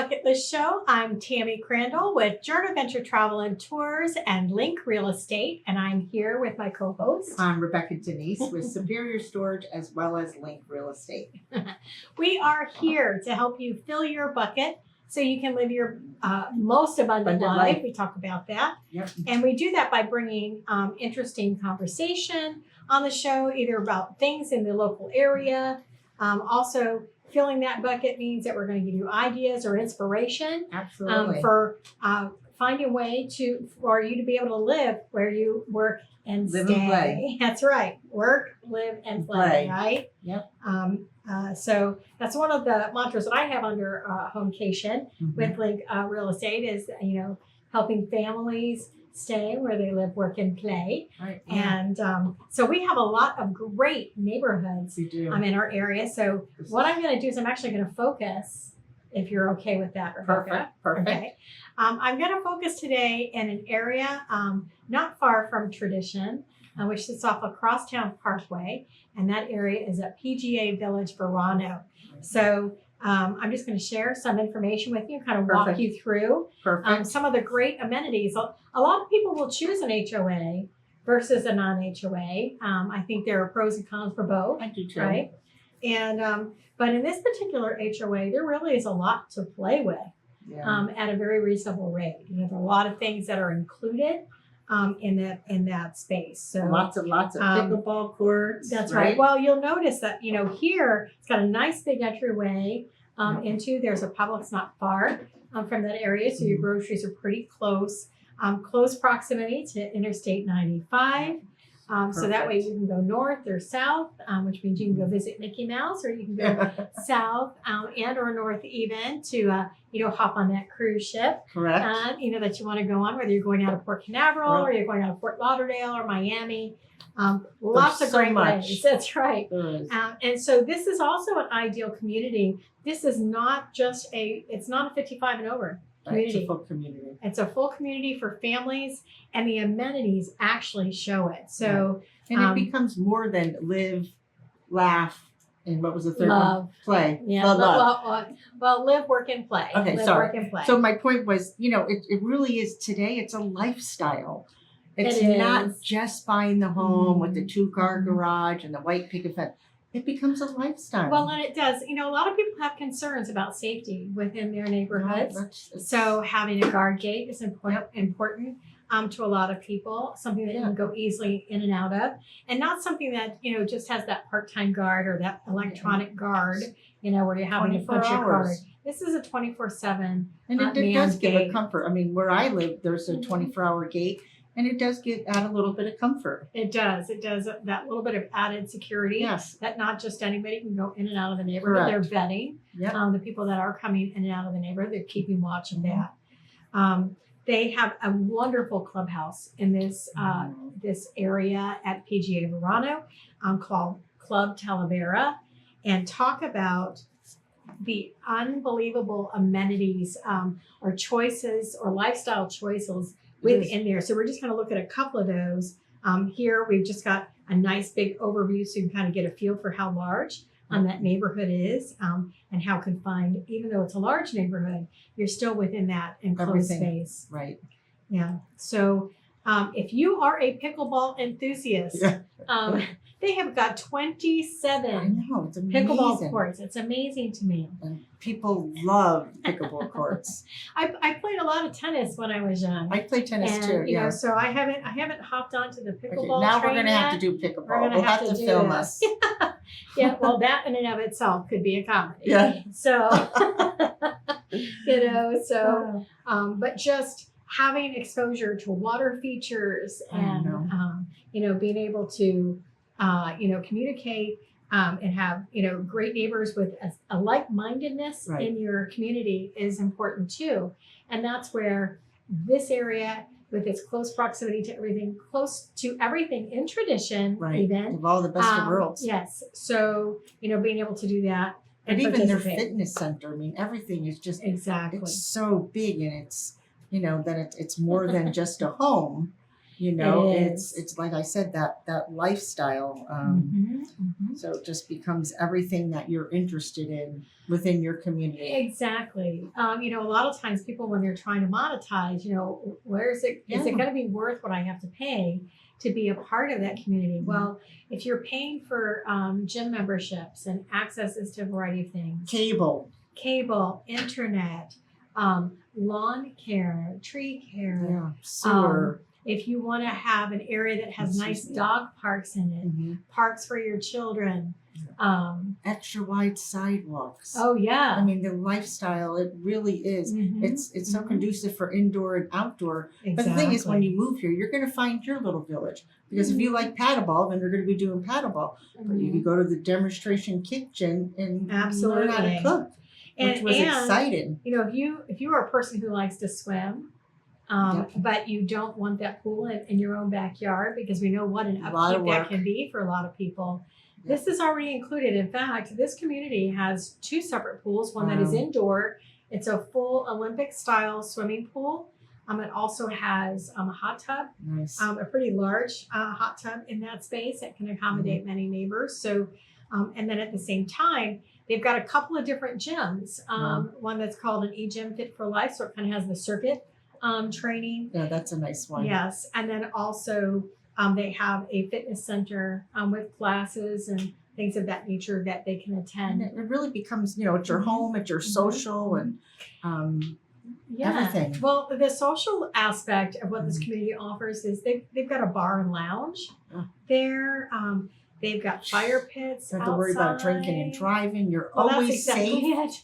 Bucketlist Show. I'm Tammy Crandall with Journal Venture Travel and Tours and Link Real Estate, and I'm here with my co-host. I'm Rebecca Denise with Superior Storage as well as Link Real Estate. We are here to help you fill your bucket so you can live your most abundant life. We talk about that. Yep. And we do that by bringing interesting conversation on the show, either about things in the local area. Also, filling that bucket means that we're going to give you ideas or inspiration for finding a way for you to be able to live where you work and live stay. And play. That's right. Work, live, and play. Right? Yep. So that's one of the mantras that I have under Homecation with Link Real Estate is, helping families stay where they live, work, and play. Right. Yeah. And so we have a lot of great neighborhoods in our area. So what I'm going to do is I'm actually going to focus, if you're okay with that, Rebecca. Perfect. Okay. I'm going to focus today in an area not far from Tradition, which sits off of Crosstown Parkway. And that area is at PGA Village, Verano. So I'm just going to share some information with you, kind of walk you through some of the great amenities. A lot of people will choose an HOA versus a non-HOA. I think there are pros and cons for both. I do too. Right? And but in this particular HOA, there really is a lot to play with at a very reasonable rate. There are a lot of things that are included in that space. So lots of pickleball courts. That's right. Well, you'll notice that here it's got a nice big entryway into. There's a Publix not far from that area, so your groceries are pretty close. Close proximity to Interstate 95. So that way you can go north or south, which means you can go visit Mickey Mouse, or you can go south and or north even to hop on that cruise ship. Correct. That you want to go on, whether you're going out of Port Canaveral or you're going out of Fort Lauderdale or Miami. Lots of great ways. That's right. And so this is also an ideal community. This is not just it's not a 55 and over community. It's a full community. It's a full community for families, and the amenities actually show it. So, and it becomes more than live, laugh, and what was the third love. One? Play. Yeah. Love. Well, live, work, and play. Okay, live, sorry. Work, and play. So my point was, it really is today. It's a lifestyle. It's not just buying the home with the 2-car garage and the white picket fence. It becomes a lifestyle. Well, and it does. A lot of people have concerns about safety within their neighborhoods. So having a guard gate is important to a lot of people, something that you can go easily in and out of, and not something that, just has that part-time guard or that electronic guard, where you're having to punch your card. This is a 24/7 and it does give a comfort. I mean, where I live, there's a 24-hour gate. And it does add a little bit of comfort. It does. That little bit of added security. Yes. That not just anybody can go in and out of the neighborhood. Correct. They're vetting the people that are coming in and out of the neighborhood. They're keeping watch of that. They have a wonderful clubhouse in this area at PGA Verano called Club Talavera, and talk about the unbelievable amenities or choices or lifestyle choices within there. So we're just going to look at a couple of those. Here we've just got a nice big overview so you can kind of get a feel for how large that neighborhood is and how confined, even though it's a large neighborhood, you're still within that enclosed space. Right. Yeah. So if you are a pickleball enthusiast, they have got 27 pickleball courts. It's amazing to me. And people love pickleball courts. I played a lot of tennis when I was young. I played tennis too. So I haven't hopped onto the pickleball. Now we're going to have to do pickleball. We'll have to film us. Yeah. Well, that in and of itself could be a comedy. Yeah. So, but just having exposure to water features and being able to communicate and have, great neighbors with a like-mindedness in your community is important too. And that's where this area, with its close proximity to everything in Tradition, even. Of all the best of worlds. Yes. So, being able to do that. And even their fitness center. I mean, everything is just, it's so big, and it's, that it's more than just a home. You know, It it's like I said, that lifestyle. So it just becomes everything that you're interested in within your community. Exactly. You know, a lot of times people, when they're trying to monetize, you know, where is it? Is it going to be worth what I have to pay to be a part of that community? Well, if you're paying for gym memberships and accesses to a variety of things, cable, internet, lawn care, tree care, sewer. If you want to have an area that has nice dog parks in it, parks for your children, extra wide sidewalks. Oh yeah. I mean, the lifestyle, it really is. It's so conducive for indoor and outdoor. Exactly. But the thing is, when you move here, you're going to find your little village. Because if you like paddleball, then you're going to be doing paddleball. But you can go to the demonstration kitchen and learn how to cook, which was exciting. You know, if you are a person who likes to swim, but you don't want that pool in your own backyard, because we know what an upkeep that can be for a lot of people. This is already included. In fact, this community has 2 separate pools, one that is indoor. It's a full Olympic style swimming pool. It also has a hot tub, a pretty large hot tub in that space that can accommodate many neighbors. So, and then at the same time, they've got a couple of different gyms. One that's called an e-gym Fit for Life, so it kind of has the circuit training. Yeah, that's a nice one. Yes, and then also they have a fitness center with classes and things of that nature that they can attend. And it really becomes, you know, it's your home, it's your social, and everything. Well, the social aspect of what this community offers is they've got a bar and lounge there. They've got fire pits. You don't have to worry about drinking and driving. You're always safe.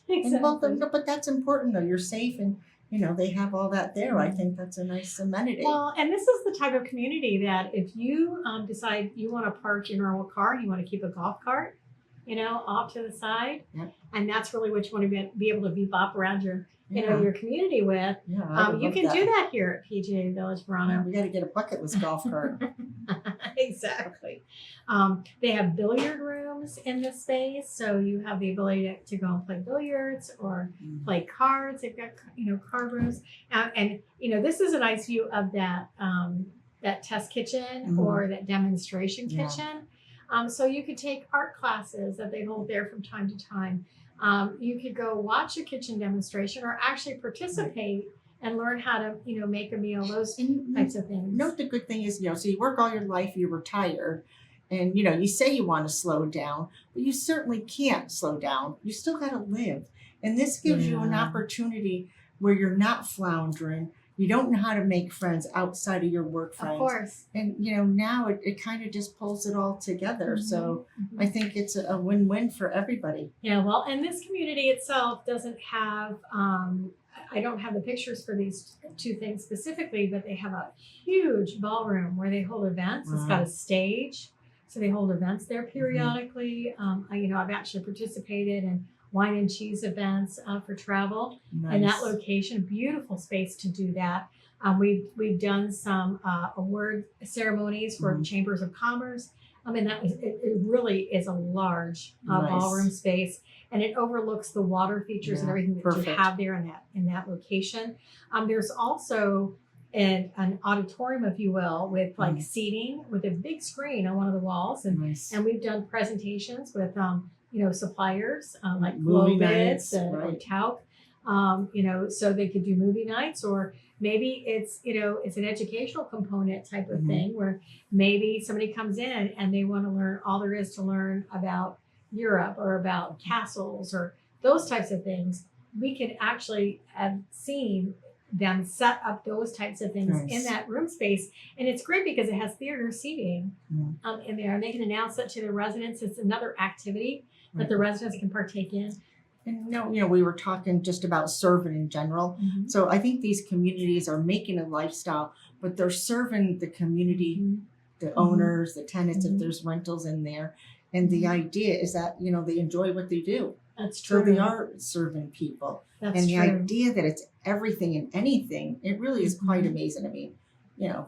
Exactly. And but that's important though. You're safe, and you know they have all that there. I think that's a nice amenity. Well, and this is the type of community that if you decide you want to park your normal car, you want to keep a golf cart, you know, off to the side, and that's really what you want to be able to bebop around your your community with. You can do that here at PGA Village Verano. We got to get a Bucketlist golf cart. Exactly. They have billiard rooms in this space, so you have the ability to go and play billiards or play cards. They've got card rooms, and this is a nice view of that that test kitchen or that demonstration kitchen. So you could take art classes that they hold there from time to time. You could go watch a kitchen demonstration or actually participate and learn how to, make a meal, those types of things. Note the good thing is, so you work all your life, you retire, and, you say you want to slow down, but you certainly can't slow down. You still got to live. And this gives you an opportunity where you're not floundering. You don't know how to make friends outside of your work friends. Of course. And, now it kind of just pulls it all together. So I think it's a win-win for everybody. Yeah, well, and this community itself doesn't have, I don't have the pictures for these 2 things specifically, but they have a huge ballroom where they hold events. It's got a stage, so they hold events there periodically. I've actually participated in wine and cheese events for travel. And that location, beautiful space to do that. We've done some award ceremonies for chambers of commerce. It really is a large ballroom space, and it overlooks the water features and everything that you have there in that location. There's also an auditorium, if you will, with seating with a big screen on one of the walls, and we've done presentations with suppliers like Globus or Talc, so they could do movie nights, or maybe it's an educational component type of thing where maybe somebody comes in and they want to learn all there is to learn about Europe or about castles or those types of things. We could actually have seen them set up those types of things in that room space, and it's great because it has theater seating in there, and they can announce that to the residents. It's another activity that the residents can partake in. And we were talking just about serving in general. So I think these communities are making a lifestyle, but they're serving the community, the owners, the tenants, if there's rentals in there. And the idea is that, they enjoy what they do. That's true. So they are serving people. That's the idea that it's everything and anything, it really is quite amazing. I mean,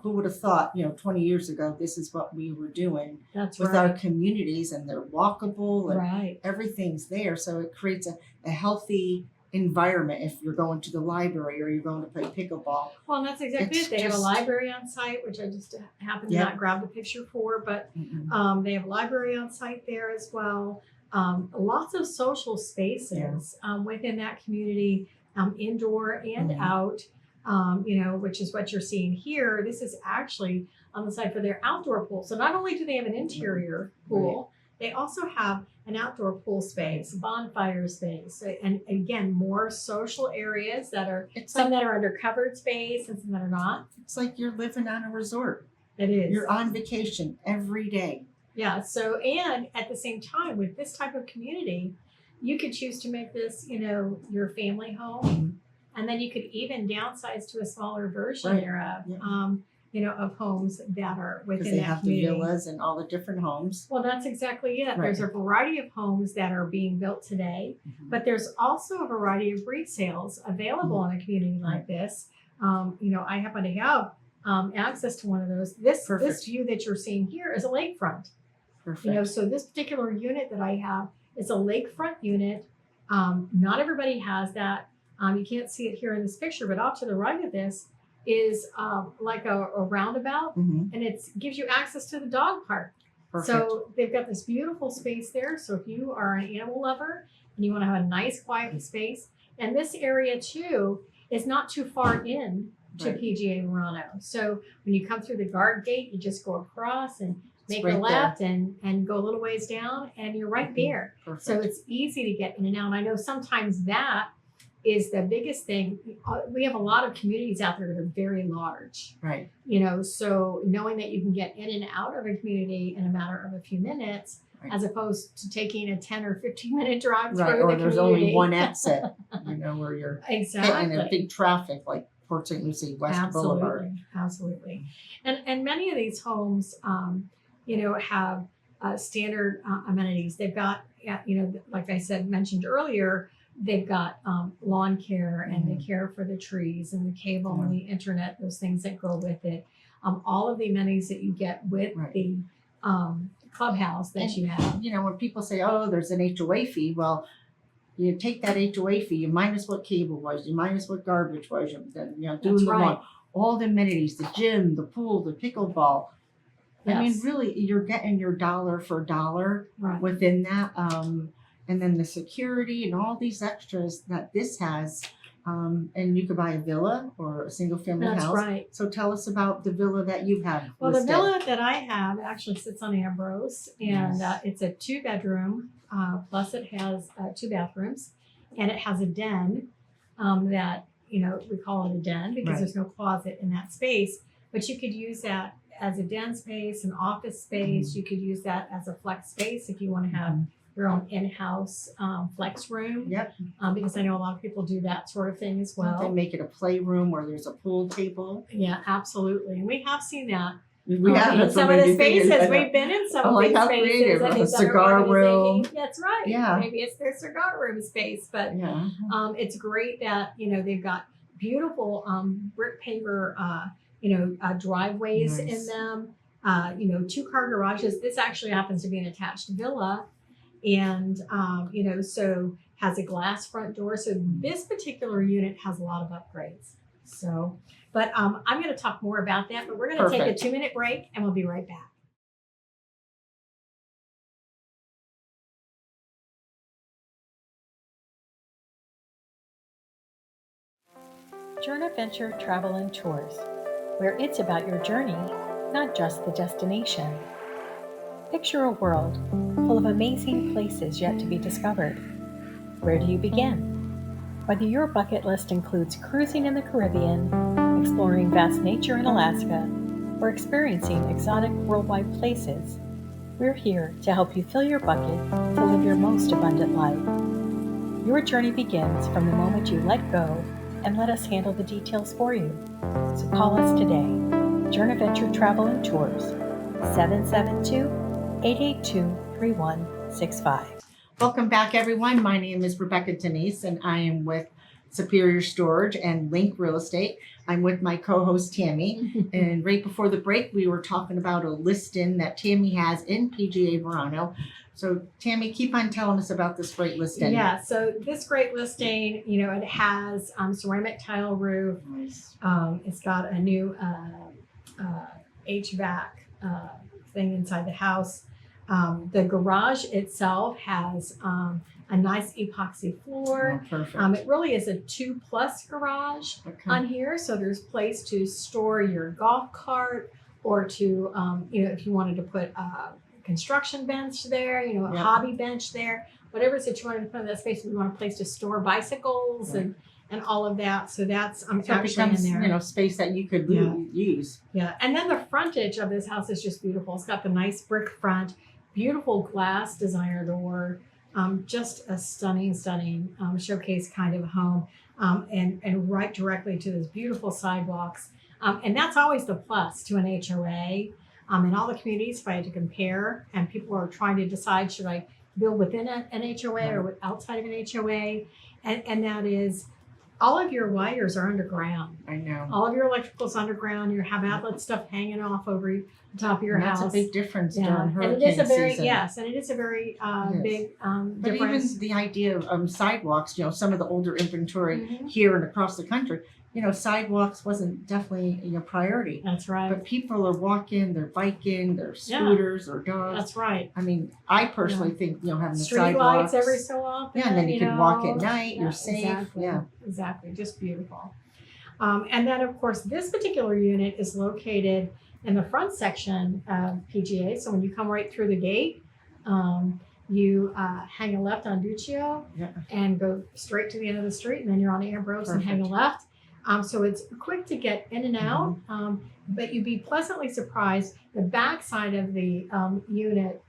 who would have thought, 20 years ago, this is what we were doing with our communities, and they're walkable and everything's there. So it creates a healthy environment if you're going to the library or you're going to play pickleball. Well, and that's exactly it. They have a library on site, which I just happened to not grab the picture for, but they have a library on site there as well. Lots of social spaces within that community, indoor and out, which is what you're seeing here. This is actually on the side for their outdoor pool. So not only do they have an interior pool, they also have an outdoor pool space, bonfire space, and again, more social areas that are some that are under covered space and some that are not. It's like you're living on a resort. It is. You're on vacation every day. Yeah. So, and at the same time, with this type of community, you could choose to make this, your family home, and then you could even downsize to a smaller version thereof. Of homes that are within that community. They have the villas and all the different homes. Well, that's exactly it. Right. There's a variety of homes that are being built today, but there's also a variety of resales available in a community like this. I happen to have access to one of those. This view that you're seeing here is a lakefront. Perfect. So this particular unit that I have is a lakefront unit. Not everybody has that. You can't see it here in this picture, but off to the right of this is like a roundabout, and it gives you access to the dog park. Perfect. So they've got this beautiful space there. So if you are an animal lover and you want to have a nice quiet space, and this area too is not too far in to PGA Verano. So when you come through the guard gate, you just go across and make a left and go a little ways down, and you're right there. Perfect. So it's easy to get in and out. And I know sometimes that is the biggest thing. We have a lot of communities out there that are very large. Right. So knowing that you can get in and out of a community in a matter of a few minutes, as opposed to taking a 10 or 15 minute drive through the community. Or there's only one exit, where you're hitting a big traffic like Port St. Lucie West Boulevard. Absolutely. And many of these homes, have standard amenities. They've got, like I mentioned earlier, they've got lawn care and they care for the trees and the cable and the internet, those things that go with it. All of the amenities that you get with the clubhouse that you have. When people say, oh, there's an HOA fee, well, you take that HOA fee, you minus what cable was, you minus what garbage was, doing the lawn, all the amenities, the gym, the pool, the pickleball. Yes. I mean, really, you're getting your dollar for dollar within that. And then the security and all these extras that this has. And you could buy a villa or a single family house. That's right. So tell us about the villa that you have. Well, listed. The villa that I have actually sits on Ambrose, and it's a 2-bedroom, plus it has 2 bathrooms, and it has a den that, we call it a den because there's no closet in that space, but you could use that as a den space, an office space. You could use that as a flex space if you want to have your own in-house flex room. Yep. Because I know a lot of people do that sort of thing as well. They make it a playroom where there's a pool table. Yeah, absolutely. And we have seen that. We have in some of the spaces. We've been in some of these spaces. A cigar room. That's right. Yeah. Maybe it's their cigar room space, but it's great that they've got beautiful brick paver driveways in them. 2-car garages. This actually happens to be an attached villa. And, so has a glass front door. So this particular unit has a lot of upgrades. So, but I'm going to talk more about that, but we're going to take a 2-minute break and we'll be right back. Journaventure Travel and Tours, where it's about your journey, not just the destination. Picture a world full of amazing places yet to be discovered. Where do you begin? Whether your bucket list includes cruising in the Caribbean, exploring vast nature in Alaska, or experiencing exotic worldwide places, we're here to help you fill your bucket to live your most abundant life. Your journey begins from the moment you let go and let us handle the details for you. So call us today. Journaventure Travel and Tours, 772-882-3165. Welcome back, everyone. My name is Rebecca Denise, and I am with Superior Storage and Link Real Estate. I'm with my co-host, Tammy. And right before the break, we were talking about a listing that Tammy has in PGA Verano. So Tammy, keep on telling us about this great listing. Yeah, so this great listing, you know, it has ceramic tile roof. Nice. It's got a new HVAC thing inside the house. The garage itself has a nice epoxy floor. Oh, perfect. It really is a 2+ garage on here, so there's place to store your golf cart, or to you know, if you wanted to put a construction bench there, you know, a hobby bench there, whatever it is that you wanted to put in that space. We want a place to store bicycles and all of that. So that's so actually becomes, in there. You know, space that you could use. Yeah, and then the frontage of this house is just beautiful. It's got the nice brick front, beautiful glass designer door, just a stunning showcase kind of home, and right directly to those beautiful sidewalks. And that's always the plus to an HOA. In all the communities, if I had to compare, and people are trying to decide, should I build within an HOA or outside of an HOA, and that is, all of your wires are underground. I know. All of your electrical's underground. You have outlet stuff hanging off over the top of your house. That's a big difference during hurricane and it is a very season. and it is a very big But difference. even the idea of sidewalks, you know, some of the older inventory here and across the country, you know, sidewalks wasn't definitely a priority. That's right. But people are walking, they're biking, their scooters or dogs. That's right. I mean, I personally think, you know, having Street the sidewalks. lights every so often. Yeah, and then you can walk at night, Yeah, you're safe. Exactly. Yeah. Exactly. Just beautiful. And then, of course, this particular unit is located in the front section of PGA. So when you come right through the gate, you hang a left on Duccio and go straight to the end of the street, and then you're on Ambrose and hang a left. So it's quick to get in and out, but you'd be pleasantly surprised. The back side of the unit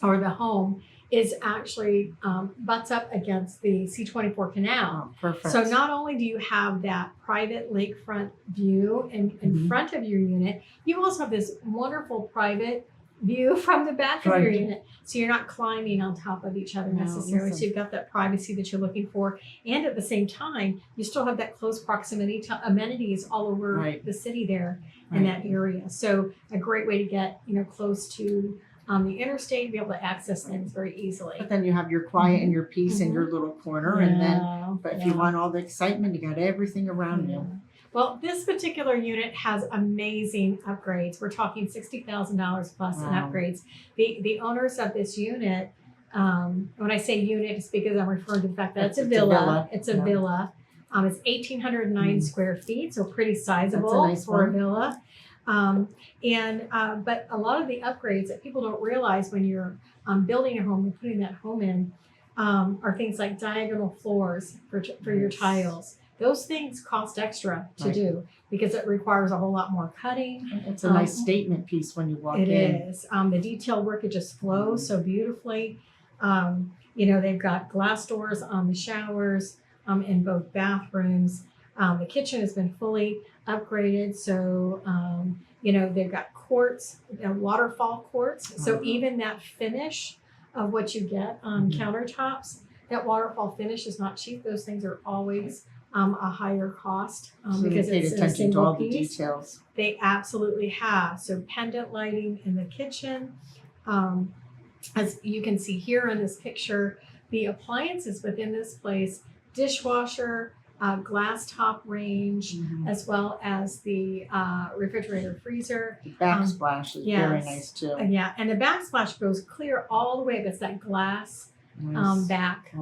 or the home is actually butts up against the C-24 canal. Oh, perfect. So not only do you have that private lakefront view in front of your unit, you also have this wonderful private view from the back of your unit. So you're not climbing on top of each other necessarily. So you've got that privacy that you're looking for. And at the same time, you still have that close proximity to amenities all over the city there in that area. So a great way to get, you know, close to the interstate, be able to access things very easily. But then you have your quiet and your peace in your little corner. And then, but if you want all the excitement, you got everything around you. Well, this particular unit has amazing upgrades. We're talking $60,000 plus in upgrades. The owners of this unit, when I say unit, it's because I'm referring to the fact that it's a villa. It's a villa. It's 1,809 square feet, so pretty sizable for a villa. But a lot of the upgrades that people don't realize when you're building a home and putting that home in are things like diagonal floors for your tiles. Those things cost extra to do because it requires a whole lot more cutting. It's a nice statement piece when you walk in. It is. The detail work, it just flows so beautifully. You know, they've got glass doors on the showers in both bathrooms. The kitchen has been fully upgraded. So, you know, they've got quartz, waterfall quartz. So even that finish of what you get on countertops, that waterfall finish is not cheap. Those things are always a higher cost because they paid it's attention a to all single the piece. details. They absolutely have. So pendant lighting in the kitchen. As you can see here in this picture, the appliances within this place, dishwasher, glass top range, as well as the refrigerator freezer. The backsplash is very nice too. Yeah, and the backsplash goes clear all the way. That's that glass back.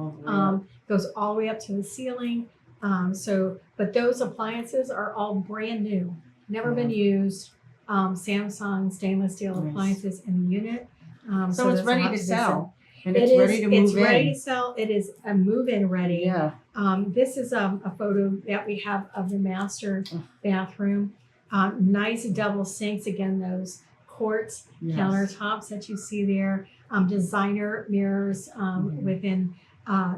Goes all the way up to the ceiling. But those appliances are all brand new, never been used. Samsung stainless steel appliances in the unit. So it's ready to sell. And It's ready to move in. It's ready to sell. It is a move-in ready. Yeah. This is a photo that we have of the master bathroom. Nice double sinks. Again, those quartz countertops that you see there. Designer mirrors within,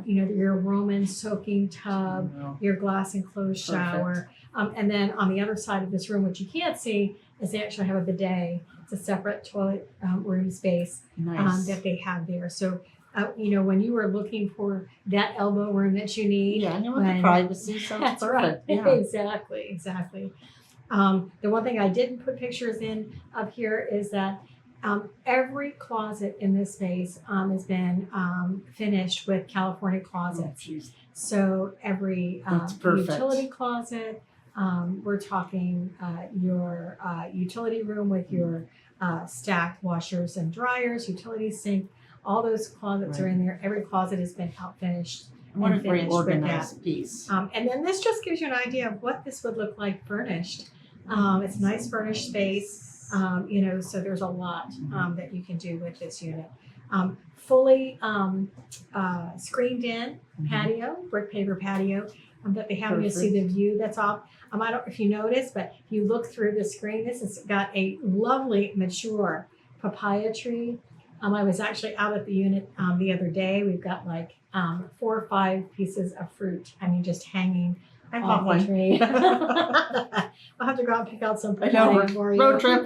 you know, your Roman soaking tub, your glass enclosed shower. And then on the other side of this room, which you can't see, is they actually have a bidet. It's a separate toilet room space that they have there. So, you know, when you were looking for that elbow room that you need. Yeah, and you want the privacy, so That's it's right. Yeah. Exactly. The one thing I didn't put pictures in of here is that Every closet in this space has been finished with California closets. So every That's perfect. utility closet, we're talking your utility room with your stacked washers and dryers, utility sink, all those closets are in there. Every closet has been out finished. What a and great finished with that. organized piece. And then this just gives you an idea of what this would look like furnished. It's a nice furnished space, so there's a lot that you can do with this unit. Fully screened in patio, brick paver patio that they have. You'll see the view that's off. I don't know if you notice, but if you look through the screen, this has got a lovely mature papaya tree. I was actually out at the unit the other day. We've got like 4 or 5 pieces of fruit. I mean, just hanging off the tree. I'll have to go out and pick out some papaya for you. Road trip.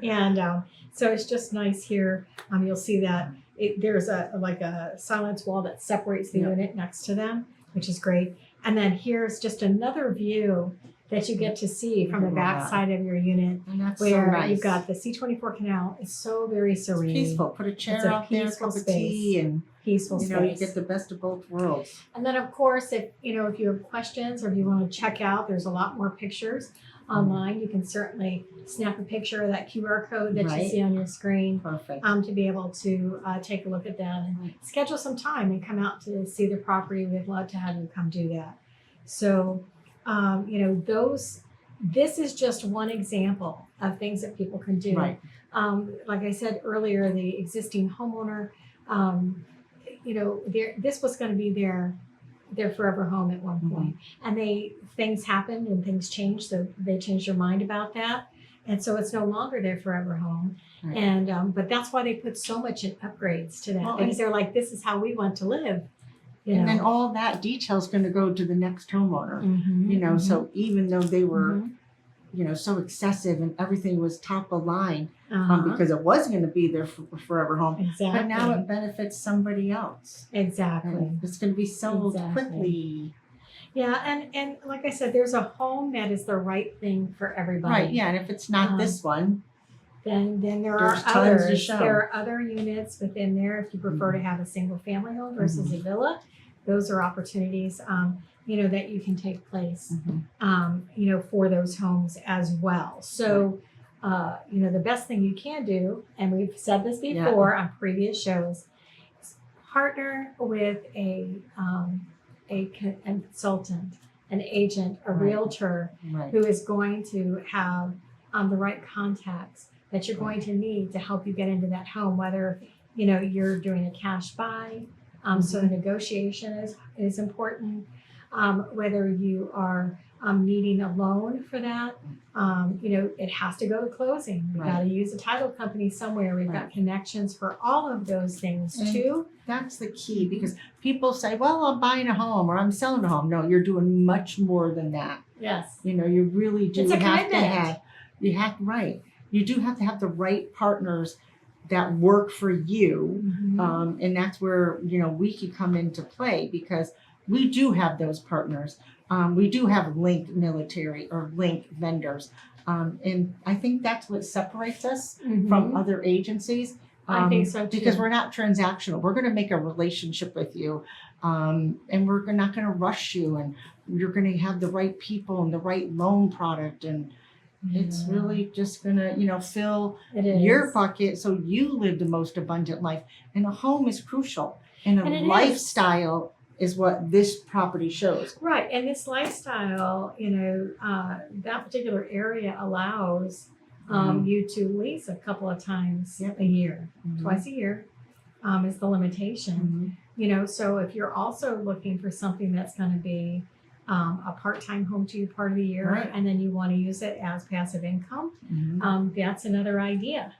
And so it's just nice here. You'll see that there's a silence wall that separates the unit next to them, which is great. And then here's just another view that you get to see from the back side of your unit, where so nice. You've got the C24 canal. It's so very serene. It's peaceful. Put a chair out there, a cup of tea, and peaceful space. You get the best of both worlds. And then, of course, if you have questions or if you want to check out, there's a lot more pictures online. You can certainly snap a picture of that QR code that you see on your screen. Perfect. To be able to take a look at that and schedule some time and come out to see the property. We'd love to have you come do that. So, this is just one example of things that people can do. Right. Like I said earlier, the existing homeowner, this was going to be their forever home at one point. And things happened and things changed, so they changed their mind about that. And so it's no longer their forever home. Right. And but that's why they put so much in upgrades to that, because they're like, this is how we want to live. And then all that detail is going to go to the next homeowner. So even though they were so excessive and everything was top of line, because it was going to be their forever home. Exactly. But now it benefits somebody else. Exactly. And it's going to be sold quickly. Yeah, and like I said, there's a home that is the right thing for everybody. Right, yeah, and if it's not this one, then there are there's tons to others. show. There are other units within there if you prefer to have a single family home versus a villa. Those are opportunities that you can take place for those homes as well. So the best thing you can do, and we've said this before on previous shows, is partner with a consultant, an agent, a realtor who is going to have the right contacts that you're going to need to help you get into that home, whether you're doing a cash buy. So the negotiation is important. Whether you are needing a loan for that, it has to go to closing. We've got to use a title company somewhere. We've got connections for all of those things too. That's the key, because people say, well, I'm buying a home or I'm selling a home. No, you're doing much more than that. Yes. You really do it's a have commitment. You do have to have the right partners that work for you. And that's where, we could come into play, because we do have those partners. We do have link military or link vendors. And I think that's what separates us from other agencies. I think so too. Because we're not transactional. We're going to make a relationship with you. And we're not going to rush you. And you're going to have the right people and the right loan product. And it's really just going to, fill your bucket so you live the most abundant life. And a home is crucial. And a lifestyle is what this property shows. Right. And this lifestyle, that particular area allows you to lease a couple of times a year. Twice a year is the limitation. So if you're also looking for something that's going to be a part-time home to you part of the year, and then you want to use it as passive income, that's another idea.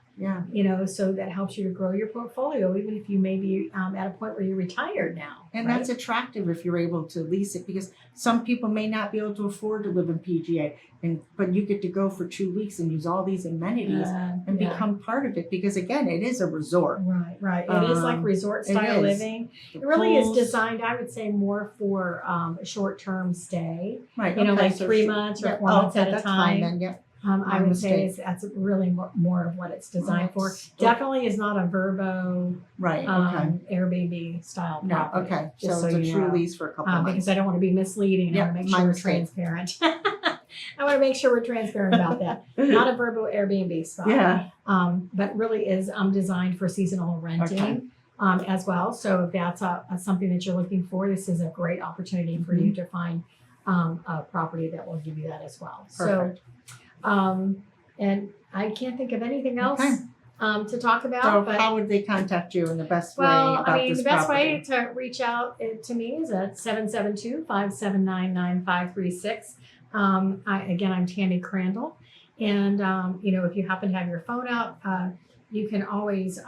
So that helps you to grow your portfolio, even if you may be at a point where you're retired now. And that's attractive if you're able to lease it, because some people may not be able to afford to live in PGA, but you get to go for 2 weeks and use all these amenities and become part of it, because again, it is a resort. Right. It is like resort style living. It really is designed, I would say, more for a short-term stay. Right. Like 3 months or 4 months at a time. Fine then, I would say that's really more of what it's designed for. Definitely is not a Verbo Airbnb style property. No, okay. So it's a true lease for a couple months. Because I don't want to be misleading. I want to make sure we're transparent. I want to make sure we're transparent about that. Not a Verbo Airbnb spot. Yeah. But really is designed for seasonal renting as well. So if that's something that you're looking for, this is a great opportunity for you to find a property that will give you that as well. Perfect. So, and I can't think of anything else to talk about. So but, how would they contact you in the best way well, about this the best property? way to reach out to me is at 772-579-9536. I'm Tammy Crandall. And, if you happen to have your phone out, you can always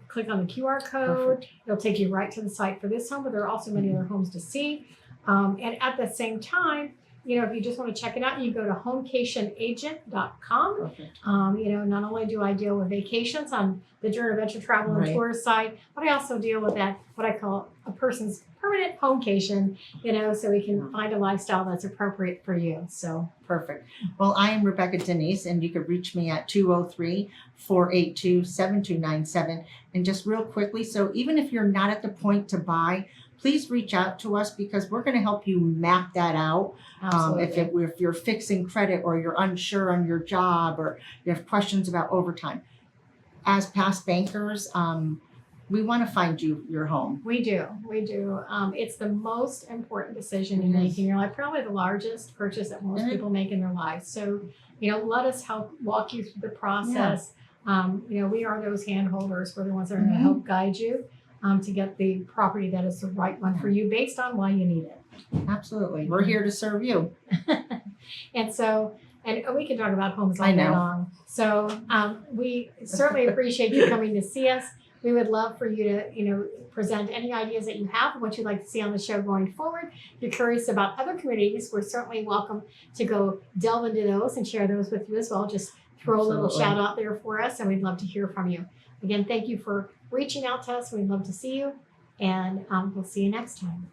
click on the QR code. Perfect. It'll take you right to the site for this home, but there are also many other homes to see. And at the same time, if you just want to check it out, you go to homecationagent.com. Perfect. Not only do I deal with vacations on the Journey Adventure Travel and Tourist site, but I also deal with what I call a person's permanent homecation, so we can find a lifestyle that's appropriate for you. So perfect. Well, I am Rebecca Denise, and you can reach me at 203-482-7297. And just real quickly, so even if you're not at the point to buy, please reach out to us because we're going to help you map that out. If you're fixing credit or you're unsure on your job or you have questions about overtime. As past bankers, we want to find you your home. We do. It's the most important decision you make in your life, probably the largest purchase that most people make in their lives. So, let us help walk you through the process. We are those hand holders. We're the ones that are going to help guide you to get the property that is the right one for you based on why you need it. Absolutely. We're here to serve you. And we can talk about homes all day long. So we certainly appreciate you coming to see us. We would love for you to, present any ideas that you have, what you'd like to see on the show going forward. If you're curious about other communities, we're certainly welcome to go delve into those and share those with you as well. Just throw a little shout out there for us, and we'd love to hear from you. Again, thank you for reaching out to us. We'd love to see you, and we'll see you next time.